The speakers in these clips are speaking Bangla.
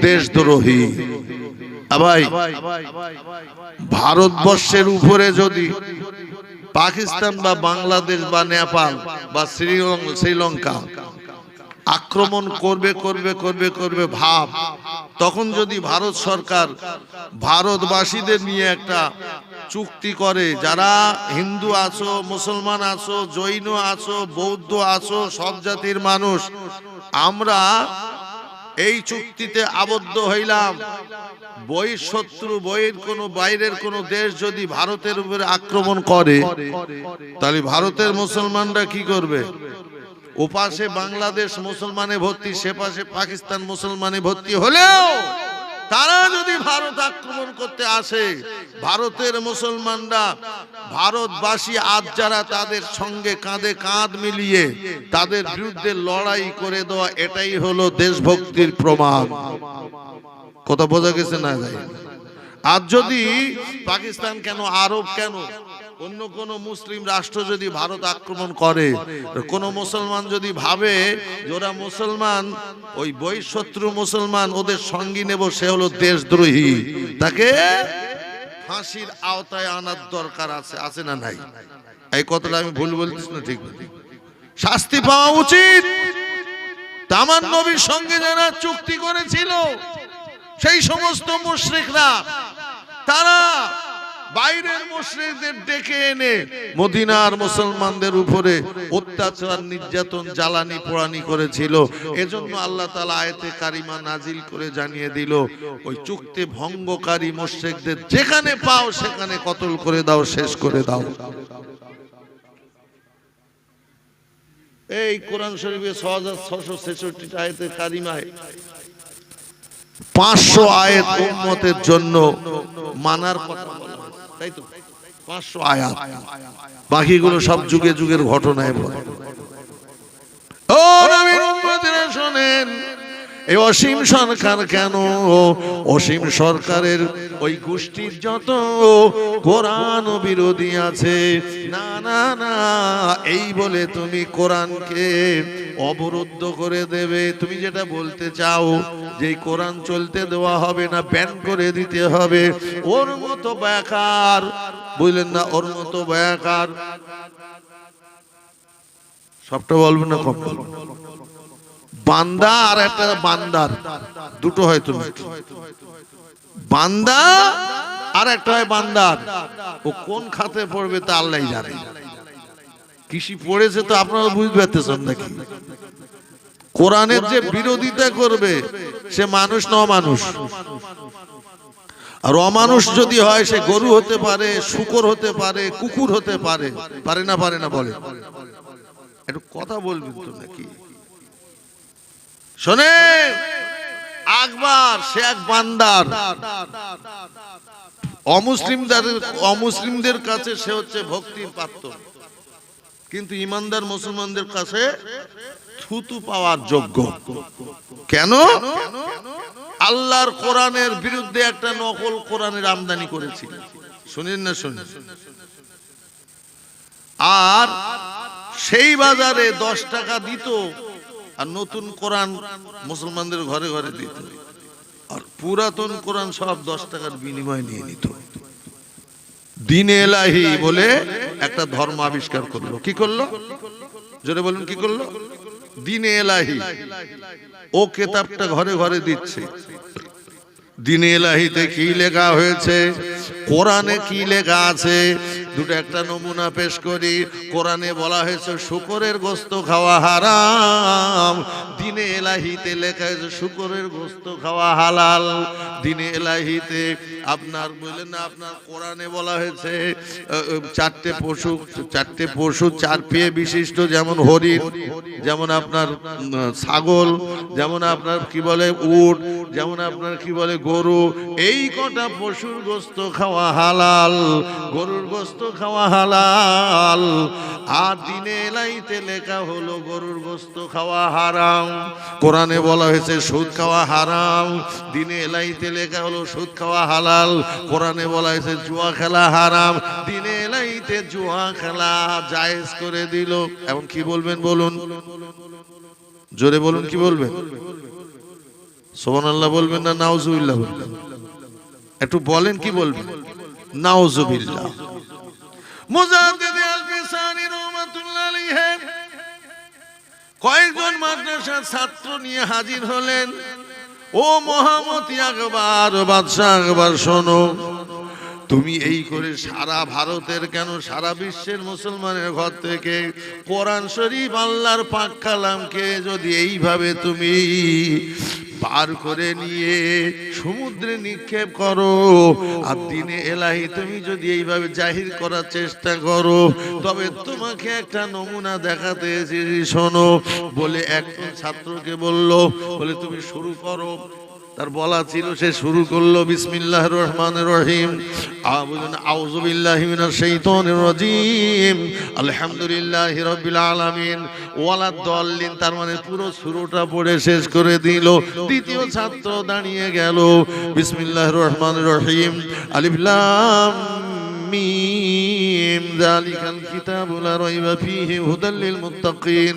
দেশদ্রোহী। ভাই, ভারতবর্ষের উপরে যদি পাকিস্তান বা বাংলাদেশ বা নেপাল বা শ্রীলঙ্কা আক্রমণ করবে করবে করবে করবে ভাব, তখন যদি ভারত সরকার ভারতবাসীদের নিয়ে একটা চুক্তি করে, যারা হিন্দু আছো, মুসলমান আছো, জৈন আছো, বৌদ্ধ আছো, সব জাতির মানুষ আমরা এই চুক্তিতে আবদ্ধ হইলাম, বহিঃশত্রু বহির কোনো বাইরের কোনো দেশ যদি ভারতের উপরে আক্রমণ করে, তাহলে ভারতের মুসলমানরা কি করবে? ওপাশে বাংলাদেশ মুসলমানে ভর্তি, সে পাশে পাকিস্তান মুসলমানে ভর্তি হলেও তারা যদি ভারত আক্রমণ করতে আসে, ভারতের মুসলমানরা ভারতবাসী আজ যারা তাদের সঙ্গে কাঁধে কাঁধ মিলিয়ে তাদের বিরুদ্ধে লড়াই করে দেওয়া, এটাই হলো দেশভক্তির প্রমাণ। কথা বোঝা গেছে না ভাই? আজ যদি পাকিস্তান কেন, আরব কেন, অন্য কোন মুসলিম রাষ্ট্র যদি ভারত আক্রমণ করে, কোন মুসলমান যদি ভাবে যে ওরা মুসলমান, ওই বহিঃশত্রু মুসলমান, ওদের সঙ্গী নেব, সে হলো দেশদ্রোহী, তাকে ফাঁসির আওতায় আনার দরকার আছে, আছে না নাই? এই কথাটা আমি ভুল বলতেছি না? ঠিক, শাস্তি পাওয়া উচিত। তামান নবীর সঙ্গে যারা চুক্তি করেছিল, সেই সমস্ত মুশরিকরা, তারা বাইরের মুশরিকদের ডেকে এনে মদিনার মুসলমানদের উপরে অত্যাচার, নির্যাতন, জ্বালানি পোড়ানি করেছিল। এজন্য আল্লাহ তাআলা আয়াতে কারিমা নাজিল করে জানিয়ে দিল, ওই চুক্তি ভঙ্গকারী মুশরিকদের যেখানে পাও সেখানে কতল করে দাও, শেষ করে দাও। এই কোরআন শরীফে 6666 আয়াতে কারিমায় 500 আয়াত উম্মতের জন্য মানার কথা বলা, তাই তো? 500 আয়াত, বাকিগুলো সব যুগে যুগের ঘটনায় বলে। ও নবীর উম্মতেরা শোনেন, এই অসীম সরকার কেন, অসীম সরকারের ওই গোষ্ঠীর যত কোরআন বিরোধী আছে, না না না, এই বলে তুমি কোরআনকে অবরুদ্ধ করে দেবে। তুমি যেটা বলতে চাও যে কোরআন চলতে দেওয়া হবে না, ব্যান করে দিতে হবে, ওর মতো বেকার, বুঝলেন না? ওর মতো বেকার। সবটা বলবেন না, কম বলবেন। বান্দা আর একটা বান্দার দুটো হয়, তুমি বান্দা আর একটা হয় বান্দার, ও কোন খাতে পড়বে তা আল্লাহই জানে। কৃষি পড়েছে তো আপনারা বুঝতে পারতেছেন নাকি? কোরআনের যে বিরোধিতা করবে সে মানুষ না অমানুষ? আর অমানুষ যদি হয়, সে গরু হতে পারে, শূকর হতে পারে, কুকুর হতে পারে, পারে না? পারে না? বলে একটু কথা বলবেন তো নাকি? শোনে, আকবর সে এক বান্দার, অমুসলিমদের কাছে সে হচ্ছে ভক্তির পাত্র, কিন্তু ইমানদার মুসলমানদের কাছে থুতু পাওয়ার যোগ্য। কেন? আল্লাহর কোরআনের বিরুদ্ধে একটা নকল কোরআনের আমদানি করেছিল, শুনেন না? শুনেন। আর সেই বাজারে 10 টাকা দিত, আর নতুন কোরআন মুসলমানদের ঘরে ঘরে দিত, আর পুরাতন কোরআন সব 10 টাকার বিনিময়ে নিয়ে নিত। দ্বীন-ই ইলাহি বলে একটা ধর্ম আবিষ্কার করলো। কি করলো? জোরে বলুন, কি করলো? দ্বীন-ই ইলাহি, ও কিতাবটা ঘরে ঘরে দিচ্ছে। দ্বীন-ই ইলাহিতে কি লেখা হয়েছে, কোরআনে কি লেখা আছে, দুটো একটা নমুনা পেশ করি। কোরআনে বলা হয়েছে শুকরের গোশত খাওয়া হারাম, দ্বীন-ই ইলাহিতে লেখা হয়েছে শুকরের গোশত খাওয়া হালাল। দ্বীন-ই ইলাহিতে আপনার বললেন না, আপনার কোরআনে বলা হয়েছে চারটে পশু 4 পেয়ে বিশিষ্ট, যেমন হরিণ, যেমন আপনার ছাগল, যেমন আপনার কি বলে উট, যেমন আপনার কি বলে গরু, এই কটা পশুর গোশত খাওয়া হালাল, গরুর গোশত খাওয়া হালাল। আর দ্বীন-ই ইলাহিতে লেখা হলো গরুর গোশত খাওয়া হারাম। কোরআনে বলা হয়েছে সুদ খাওয়া হারাম, দ্বীন-ই ইলাহিতে লেখা হলো সুদ খাওয়া হালাল। কোরআনে বলা হয়েছে জুয়া খেলা হারাম, দ্বীন-ই ইলাহিতে জুয়া খেলা জায়েজ করে দিল। এখন কি বলবেন? বলুন, জোরে বলুন, কি বলবেন? কি বলবেন? কি বলবেন? বলুন, কি বলবেন? বলুন, কি বলবেন? বলুন, কি বলবেন? বলুন, কি বলবেন? বলুন, কি বলবেন? বলুন, কি বলবেন? বলুন, কি বলবেন? জোরে বলুন, কি বলবেন? সুবহানাল্লাহ বলবেন না নাউজুবিল্লাহ বলবেন? একটু বলেন, কি বলবেন? নাউজুবিল্লাহ। মুজাদ্দিদ আল-ফিসানি রাহমাতুল্লাহ আলাইহি কয়েকজন মাদ্রাসার ছাত্র নিয়ে হাজির হলেন। ও মহামতি আকবর, বাদশাহ আকবর, শোনো, তুমি এই করে সারা ভারতের কেন সারা বিশ্বের মুসলমানের ঘর থেকে কোরআন শরীফ আল্লাহর পাক কালামকে যদি এইভাবে তুমি পার করে নিয়ে সমুদ্রে নিক্ষেপ করো আর দিনে এলাহি তুমি যদি এইভাবে জাহির করার চেষ্টা করো, তবে তোমাকে একটা নমুনা দেখাতে এসেছি, শোনো। বলে একজন ছাত্রকে বলল, বলে তুমি শুরু করো। তার বলা ছিল, সে শুরু করলো বিসমিল্লাহির রহমানির রহিম, আউযু বিল্লাহি মিনাশ শাইতানির রাজীম, আলহামদুলিল্লাহি রাব্বিল আলামিন, ওয়ালাদ দাল্লিন। তার মানে পুরো সূরাটা পড়ে শেষ করে দিল। দ্বিতীয় ছাত্র দাঁড়িয়ে গেল, বিসমিল্লাহির রহমানির রহিম, আলিফ লাম মিম, যালিকাল কিতাবু লা রাইবা ফীহি হুদাল লিল মুত্তাকিন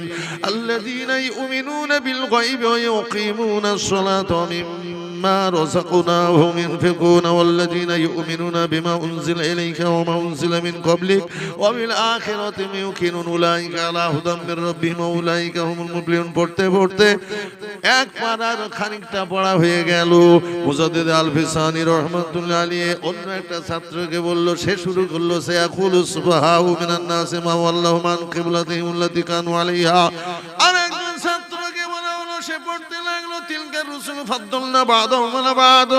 আল্লাযীনা ইউমিনুনা বিল গায়বি ওয়া ইউকিমুনাস সালাতা ওয়া মিম্মা রাযাকনাহুম ইউনফিকুনা ওয়াল্লাযীনা ইউমিনুনা বিমা উনজিলা ইলাইকা ওয়া মা উনজিলা মিন ক্বাবলিক ওয়া বিল আখিরাতি ইউকিনুন উলাইকা আলা হুদাম মির রাব্বিহিম ওয়া উলাইকা হুমুল মুফলিহুন। পড়তে পড়তে এক পারার খানিকটা পড়া হয়ে গেল। মুজাদ্দিদ আল-ফিসানি রাহমাতুল্লাহ আলাইহি অন্য একটা ছাত্রকে বলল, সে শুরু করলো, সে ইয়াকুলু সুবহানাহু মিনান নাসি মা ওয়াল্লাহু মান কিবলাতিহিম আল্লাতী কানু আলাইহা। আর একজন ছাত্রকে বলা হলো, সে পড়তে লাগলো, তিলকা রুসুল ফাদ্দালনা বা'দাহুম আলা বা'দ।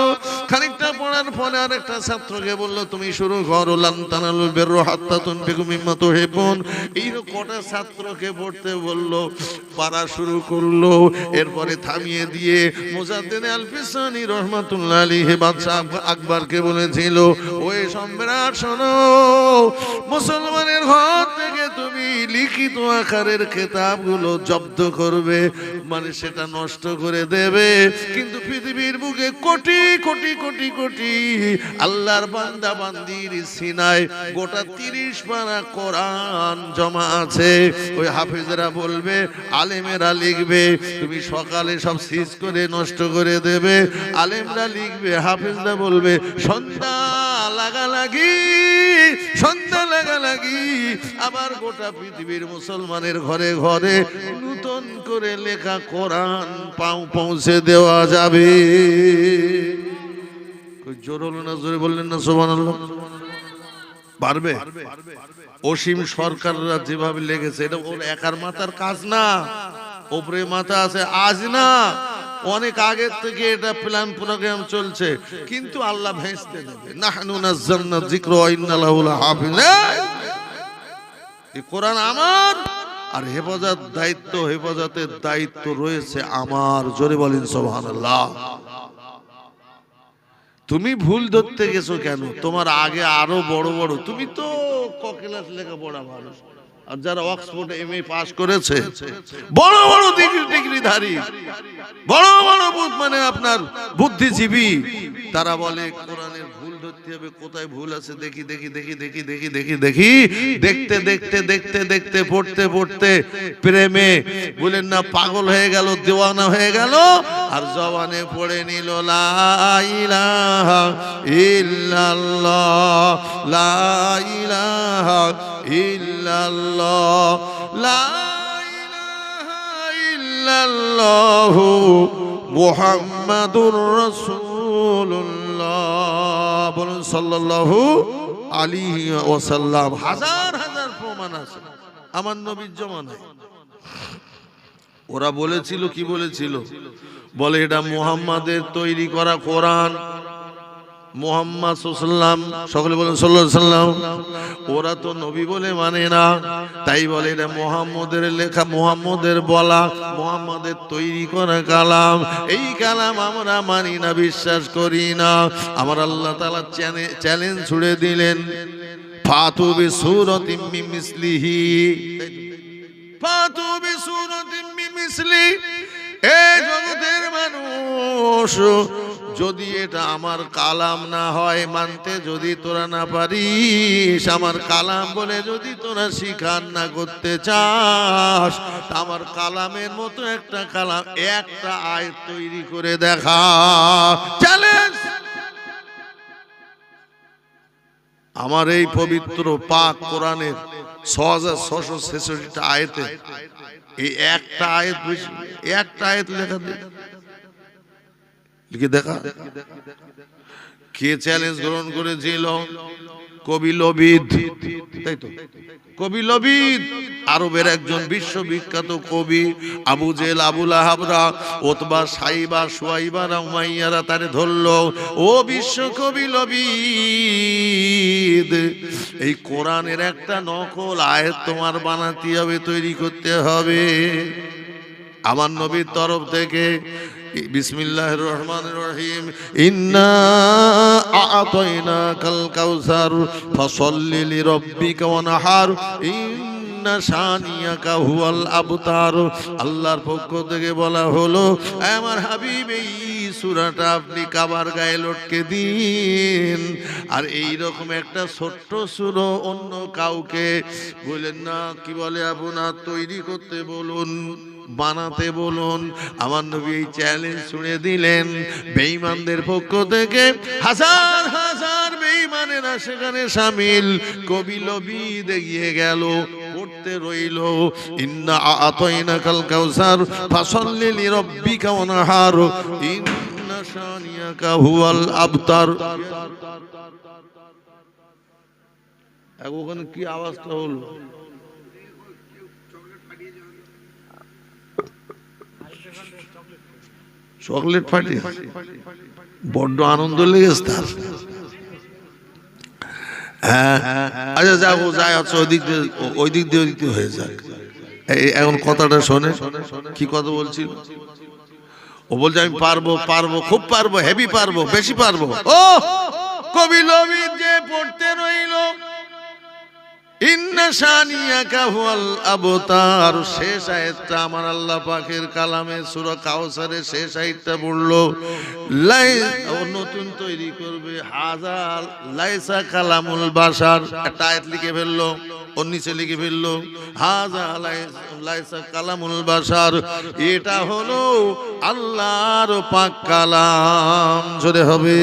খানিকটা পড়ার পরে আরেকটা ছাত্রকে বলল, তুমি শুরু করো, লান তানালুল বিররা হাত্তা তুনফিকু মিম্মা তুহিব্বুন। এই কটা ছাত্রকে পড়তে বলল, পড়া শুরু করলো। এরপরে থামিয়ে দিয়ে মুজাদ্দিদ আল-ফিসানি রাহমাতুল্লাহ আলাইহি বাদশাহ আকবরকে বলেছিল, ওই সম্রাট শোনো, মুসলমানের ঘর থেকে তুমি লিখিত আকারের কিতাবগুলো জব্দ করবে, মানে সেটা নষ্ট করে দেবে। কিন্তু পৃথিবীর বুকে কোটি কোটি কোটি কোটি আল্লাহর বান্দা বান্দির সিনায় গোটা 30 পারা কোরআন জমা আছে। ওই হাফেজরা বলবে, আলেমেরা লিখবে, তুমি সকালে সব সিজ করে নষ্ট করে দেবে। আলেমরা লিখবে, হাফেজরা বলবে, সন্ধ্যা লাগালাগি, সন্ধ্যা লাগালাগি আবার গোটা পৃথিবীর মুসলমানের ঘরে ঘরে নতুন করে লেখা কোরআন পৌঁছে দেওয়া যাবে। জোর হলো না? জোরে বললেন না সুবহানাল্লাহ? পারবে? অসীম সরকাররা যেভাবে লেগেছে, এটা ওর একার মাথার কাজ না, ওপরে মাথা আছে আজ না, অনেক আগের থেকে এটা প্ল্যান প্রোগ্রাম চলছে। কিন্তু আল্লাহ ভেস্তে দেবে, নাহনু নাযালনা যিকরা ওয়া ইন্না লাহু লাহাফিজ। এই কোরআন আমার, আর হেফাজতের দায়িত্ব রয়েছে আমার। জোরে বলেন সুবহানাল্লাহ। তুমি ভুল ধরতে গেছো কেন? তোমার আগে আরো বড় বড়, তুমি তো ক ক্লাস লেখাপড়া ভালো, আর যারা অক্সফোর্ড এমএ পাস করেছে, বড় বড় ডিগ্রিধারী, বড় বড় মানে আপনার বুদ্ধিজীবী, তারা বলে কোরআনের ভুল ধরতে হবে, কোথায় ভুল আছে দেখি দেখি দেখি দেখি দেখি দেখি দেখি, দেখতে দেখতে দেখতে দেখতে পড়তে পড়তে প্রেমে বলেন না পাগল হয়ে গেল, দেওয়ানা হয়ে গেল, আর জবানে পড়ে নিল লা ইলাহা ইল্লাল্লাহ, লা ইলাহা ইল্লাল্লাহ, লা ইলাহা ইল্লাল্লাহু মুহাম্মাদুর রাসূলুল্লাহ। বলুন সাল্লাল্লাহু আলাইহি ওয়াসাল্লাম। হাজার হাজার প্রমাণ আছে আমার নবীর জমানায়। ওরা বলেছিল, কি বলেছিল? বলে এটা মুহাম্মাদের তৈরি করা কোরআন, মুহাম্মদ সাল্লাল্লাহু আলাইহি ওয়াসাল্লাম, সকলে বলেন সাল্লাল্লাহু আলাইহি ওয়াসাল্লাম। ওরা তো নবী বলে মানে না, তাই বলে এটা মুহাম্মদের লেখা, মুহাম্মদের বলা, মুহাম্মদের তৈরি করা কালাম। এই কালাম আমরা মানি না, বিশ্বাস করি না। আমার আল্লাহ তাআলা চ্যালেঞ্জ ছুড়ে দিলেন, ফাতু বিসূরাতিম মিন মিসলিহি, ফাতু বিসূরাতিম মিন মিসলি। এই জগতের মানুষ যদি এটা আমার কালাম না হয়, মানতে যদি তোরা না পারিস, আমার কালাম বলে যদি তোরা স্বীকার না করতে চাস, আমার কালামের মতো একটা কালাম, একটা আয়াত তৈরি করে দেখা। চ্যালেঞ্জ। আমার এই পবিত্র পাক কোরআনের ৬৬৬৬টা আয়াতে এই একটা আয়াত, একটা আয়াত লেখা লিখে দেখা। কে চ্যালেঞ্জ গ্রহণ করেছিল? কবি লবিদ, তাই তো? কবি লবিদ, আরবের একজন বিশ্ববিখ্যাত কবি। আবু জেল, আবু লাহাবরা, ওতবা, সাইবা, সুয়াইবারা, উমাইয়ারা তারে ধরলো। ও বিশ্ব কবি লবিদ, এই কোরআনের একটা নকল আয়াত তোমার বানাতে হবে, তৈরি করতে হবে। আমার নবীর তরফ থেকে বিসমিল্লাহির রহমানির রহিম, ইন্না আ'তাইনাকাল কাউসার ফাসাল্লি লিরাব্বিকা ওয়ানহার ইন্না শানিয়াকা হুয়াল আবতার। আল্লাহর পক্ষ থেকে বলা হলো, আমার হাবিব এই সূরাটা আপনি কাবার গায়ে লটকে দিন। আর এই রকম একটা ছোট্ট সূরা অন্য কাউকে বলেন না, কি বলে আপনার তৈরি করতে বলুন, বানাতে বলুন। আমার নবী এই চ্যালেঞ্জ শুনে দিলেন। বেঈমানদের পক্ষ থেকে হাজার হাজার বেঈমানেরা সেখানে শামিল। কবি লবিদ এগিয়ে গেল, পড়তে রইল, ইন্না আ'তাইনাকাল কাউসার ফাসাল্লি লিরাব্বিকা ওয়ানহার ইন্না শানিয়াকা হুয়াল আবতার। ওখানে কি আওয়াজটা হলো? চকলেট ফাটিয়ে বড্ড আনন্দ লেগেছে তার। হ্যাঁ, আচ্ছা যাবো, যাই আছে ওই দিক দিয়ে, ওই দিক দিয়ে, ওই দিক দিয়ে হয়ে যাক। এখন কথাটা শোনে, কি কথা বলছিল? ও বলছে আমি পারবো, পারবো, খুব পারবো, হেভি পারবো, বেশি পারবো। ও কবি লবিদ যে পড়তে রইল, ইন্না শানিয়াকা হুয়াল আবতার, শেষ আয়াতটা আমার আল্লাহ পাকের কালামে সূরা কাউসারের শেষ আয়াতটা পড়লো। ও নতুন তৈরি করবে, হাজার লাইসা কালামুল বাশার, একটা আয়াত লিখে ফেললো, ওর নিচে লিখে ফেললো হাজা লাইসা কালামুল বাশার, এটা হলো আল্লাহর পাক কালাম। জোরে হবে।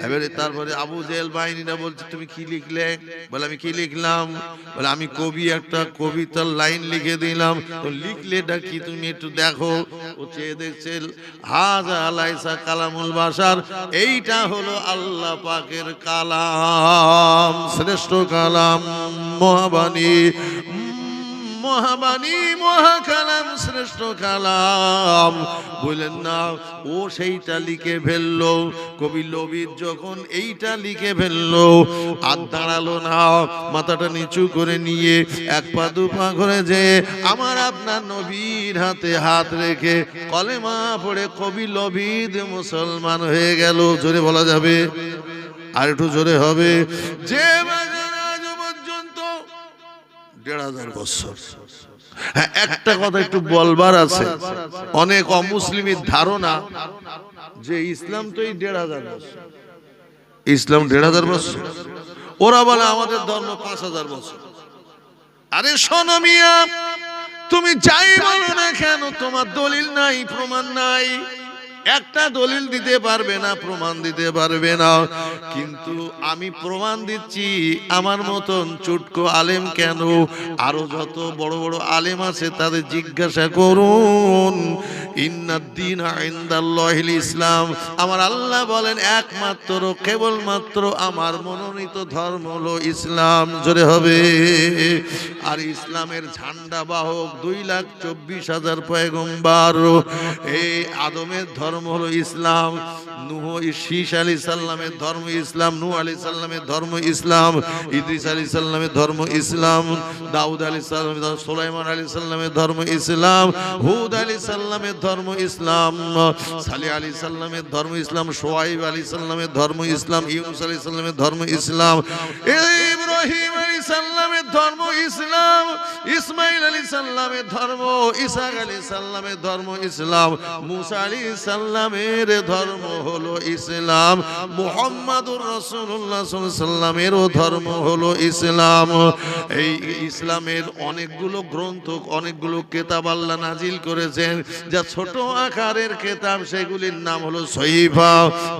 এবারে তারপরে আবু জেহেল বাহিনীরা বলছে, তুমি কি লিখলে? বলে আমি কি লিখলাম? বলে আমি কবি একটা কবিতার লাইন লিখে দিলাম। তো লিখলেটা কি তুমি একটু দেখো। ও চেয়ে দেখছে, হাজা লাইসা কালামুল বাশার, এইটা হলো আল্লাহ পাকের কালাম, শ্রেষ্ঠ কালাম, মহাবাণী, মহাবাণী, মহাকালাম, শ্রেষ্ঠ কালাম। বললেন না, ও সেইটা লিখে ফেললো। কবি লবিদ যখন এইটা লিখে ফেললো, আর দাঁড়ালো না, মাথাটা নিচু করে নিয়ে এক পা দু পা করে যে আমার আপনার নবীর হাতে হাত রেখে কলেমা পড়ে কবি লবিদ মুসলমান হয়ে গেল। জোরে বলা যাবে? আর একটু জোরে হবে। যে পর্যন্ত ১,৫০০ বছর। হ্যাঁ, একটা কথা একটু বলবার আছে। অনেক অমুসলিমের ধারণা যে ইসলাম তো এই ১,৫০০ বছর, ইসলাম ১,৫০০ বছর, ওরা বলে আমাদের ধর্ম ৫,০০০ বছর। আরে শোনো মিয়া, তুমি যাই বলো না কেন, তোমার দলিল নাই, প্রমাণ নাই, একটা দলিল দিতে পারবে না, প্রমাণ দিতে পারবে না। কিন্তু আমি প্রমাণ দিচ্ছি। আমার মতন চুটকো আলেম কেন, আরো যত বড় বড় আলেম আছে তাদের জিজ্ঞাসা করুন। ইন্নাদ-দীনা ইনদাল্লাহিল ইসলাম, আমার আল্লাহ বলেন একমাত্র কেবলমাত্র আমার মনোনীত ধর্ম হলো ইসলাম। জোরে হবে। আর ইসলামের ঝান্ডা বাহক 2,24,000 পয়গম্বর। এই আদমের ধর্ম হলো ইসলাম, নূহ ঈসা আলাইহিস সালামের ধর্ম ইসলাম, নূহ আলাইহিস সালামের ধর্ম ইসলাম, ইদ্রিস আলাইহিস সালামের ধর্ম ইসলাম, দাউদ আলাইহিস সালামের ধর্ম, সুলাইমান আলাইহিস সালামের ধর্ম ইসলাম, হুদ আলাইহিস সালামের ধর্ম ইসলাম, সালেহ আলাইহিস সালামের ধর্ম ইসলাম, শুআয়ব আলাইহিস সালামের ধর্ম ইসলাম, ইউনূস আলাইহিস সালামের ধর্ম ইসলাম, ইব্রাহিম আলাইহিস সালামের ধর্ম ইসলাম, ইসমাঈল আলাইহিস সালামের ধর্ম, ঈসা আলাইহিস সালামের ধর্ম ইসলাম, মুসা আলাইহিস সাল্লামের ধর্ম হলো ইসলাম, মুহাম্মাদুর রাসূলুল্লাহ সাল্লাল্লাহু আলাইহি সাল্লামেরও ধর্ম হলো ইসলাম। এই ইসলামের অনেকগুলো গ্রন্থ, অনেকগুলো কিতাব আল্লাহ নাজিল করেছেন, যা ছোট আকারের কিতাব সেগুলির নাম হলো সহিফা,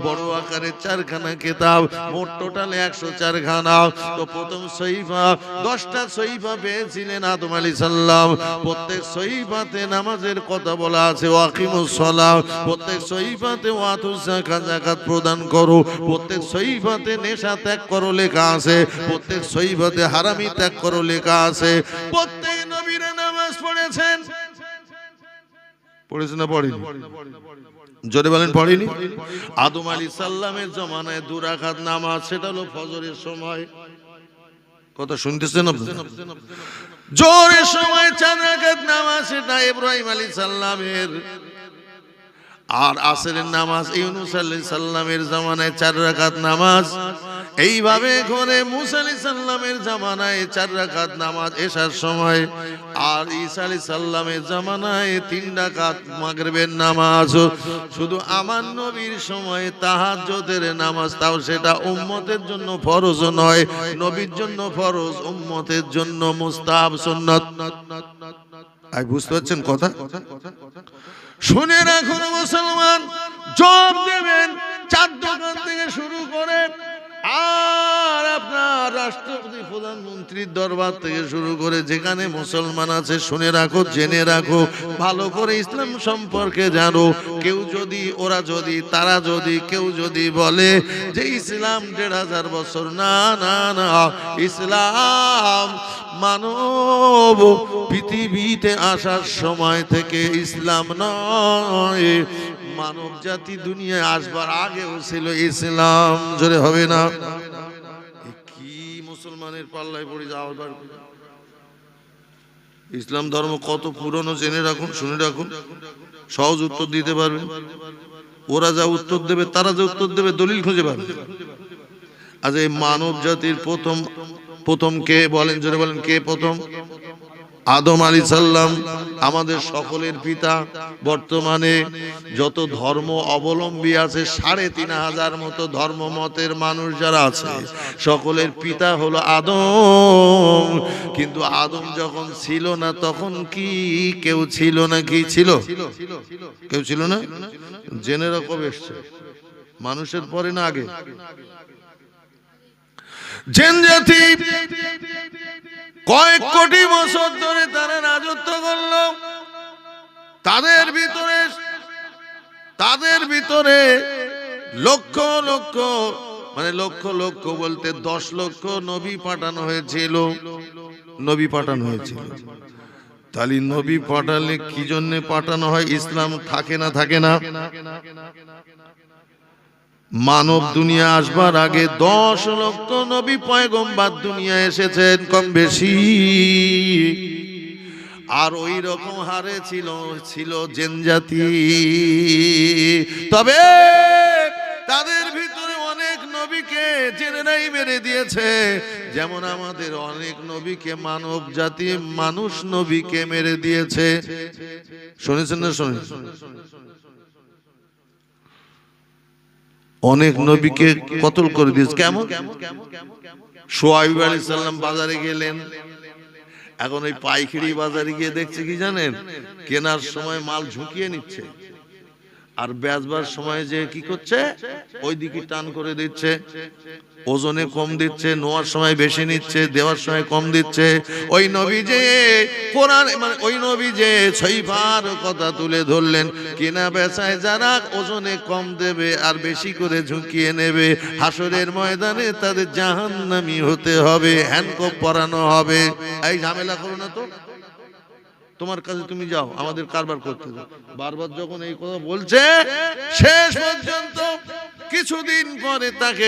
বড় আকারের 4খানা কিতাব, মোট টোটাল 104 খানা। তো প্রথম সহিফা 10টা সহিফা পেয়েছিলেন আদম আলাইহিস সালাম। প্রত্যেক সহিফাতে নামাজের কথা বলা আছে, ওয়াকিমুস সালাহ। প্রত্যেক সহিফাতে ওয়াতুজ যাকাত, যাকাত প্রদান করো। প্রত্যেক সহিফাতে নেশা ত্যাগ করো লেখা আছে। প্রত্যেক সহিফাতে হারামি ত্যাগ করো লেখা আছে। প্রত্যেক নবীরা নামাজ পড়েছেন, পড়েছেন না পড়েনি? জোরে বলেন পড়েনি? আদম আলাইহিস সালামের জমানায় 2 রাকাত নামাজ, সেটা হলো ফজরের সময়। কথা শুনতেছেন আপনারা? জোহরের সময় 4 রাকাত নামাজ, সেটা ইব্রাহিম আলাইহিস সালামের। আর আসরের নামাজ ইউনূস আলাইহিস সালামের জামানায় 4 রাকাত নামাজ। এইভাবে করে মুসা আলাইহিস সালামের জামানায় 4 রাকাত নামাজ এশার সময়। আর ঈসা আলাইহিস সালামের জামানায় 3 রাকাত মাগরিবের নামাজ। শুধু আমার নবীর সময় তাহাজ্জুদের নামাজ, তাও সেটা উম্মতের জন্য ফরজ নয়, নবীর জন্য ফরজ, উম্মতের জন্য মুস্তাহাব সুন্নাত। আই বুঝতে পারছেন কথা? শুনে রাখুন মুসলমান, জবাব দেবেন 4 দোকান থেকে শুরু করে আর আপনার রাষ্ট্রপতি প্রধানমন্ত্রীর দরবার থেকে শুরু করে যেখানে মুসলমান আছে, শুনে রাখো, জেনে রাখো, ভালো করে ইসলাম সম্পর্কে জানো। কেউ যদি, ওরা যদি, তারা যদি, কেউ যদি বলে যে ইসলাম 1500 বছর, না না না, ইসলাম মানব পৃথিবীতে আসার সময় থেকে ইসলাম নয়, মানব জাতি দুনিয়ায় আসবার আগেও ছিল ইসলাম। জোরে হবে না? কি মুসলমানের পাল্লায় পড়ে যাওয়ার? ইসলাম ধর্ম কত পুরনো জেনে রাখুন, শুনে রাখুন, সহজ উত্তর দিতে পারবেন। ওরা যা উত্তর দেবে, তারা যা উত্তর দেবে, দলিল খুঁজে পাবে। আজ এই মানব জাতির প্রথম কে বলেন? জোরে বলেন, কে প্রথম? আদম আলাইহিস সালাম, আমাদের সকলের পিতা। বর্তমানে যত ধর্ম অবলম্বী আছে 3500 মতো ধর্ম মতের মানুষ যারা আছে, সকলের পিতা হলো আদম। কিন্তু আদম যখন ছিল না, তখন কি কেউ ছিল না? কি ছিল? কেউ ছিল না? জেনে রাখো, এসছে মানুষের পরে না আগে? জিন জাতি কয়েক কোটি বছর ধরে তারা রাজত্ব করল। তাদের ভিতরে লক্ষ লক্ষ, মানে লক্ষ লক্ষ বলতে 10 লক্ষ নবী পাঠানো হয়েছিল। নবী পাঠানো হয়েছিল। তাহলে নবী পাঠালে কি জন্য পাঠানো হয়? ইসলাম থাকে না? থাকে না? মানব দুনিয়া আসবার আগে 10 লক্ষ নবী পয়গম্বর দুনিয়া এসেছেন, কম বেশি। আর ওই রকম হারে ছিল জিন জাতি। তবে তাদের ভিতরে অনেক নবীকে জিনেরাই মেরে দিয়েছে, যেমন আমাদের অনেক নবীকে মানব জাতি, মানুষ নবীকে মেরে দিয়েছে। শুনেছেন না? শুনেছেন? অনেক নবীকে কতল করে দিয়েছে। কেমন? শুআয়ব আলাইহিস সালাম বাজারে গেলেন, এখন ওই পাইকারি বাজারে গিয়ে দেখছে কি জানেন? কেনার সময় মাল ঝুঁকিয়ে নিচ্ছে, আর বেচবার সময় যে কি করছে, ওই দিকে টান করে দিচ্ছে, ওজনে কম দিচ্ছে, নেওয়ার সময় বেশি নিচ্ছে, দেওয়ার সময় কম দিচ্ছে। ওই নবী যে কোরআন, মানে ওই নবী যে সহিফার কথা তুলে ধরলেন, কেনা বেচায় যারা ওজনে কম দেবে আর বেশি করে ঝুঁকিয়ে নেবে, হাসরের ময়দানে তাদের জাহান্নামী হতে হবে, হ্যান্ডকাফ পরানো হবে। এই ঝামেলা করো না তো, তোমার কাছে তুমি যাও, আমাদের কারবার করতে দাও। বারবার যখন এই কথা বলছে, শেষ পর্যন্ত কিছুদিন পরে তাকে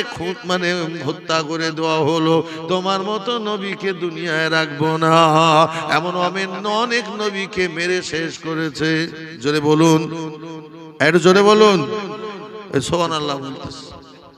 মানে হত্যা করে দেওয়া হলো। তোমার মতো নবীকে দুনিয়ায় রাখবো না, এমন অনেক নবীকে মেরে শেষ করেছে। জোরে বলুন, একটু জোরে বলুন, সুবহানাল্লাহ বলতেছে।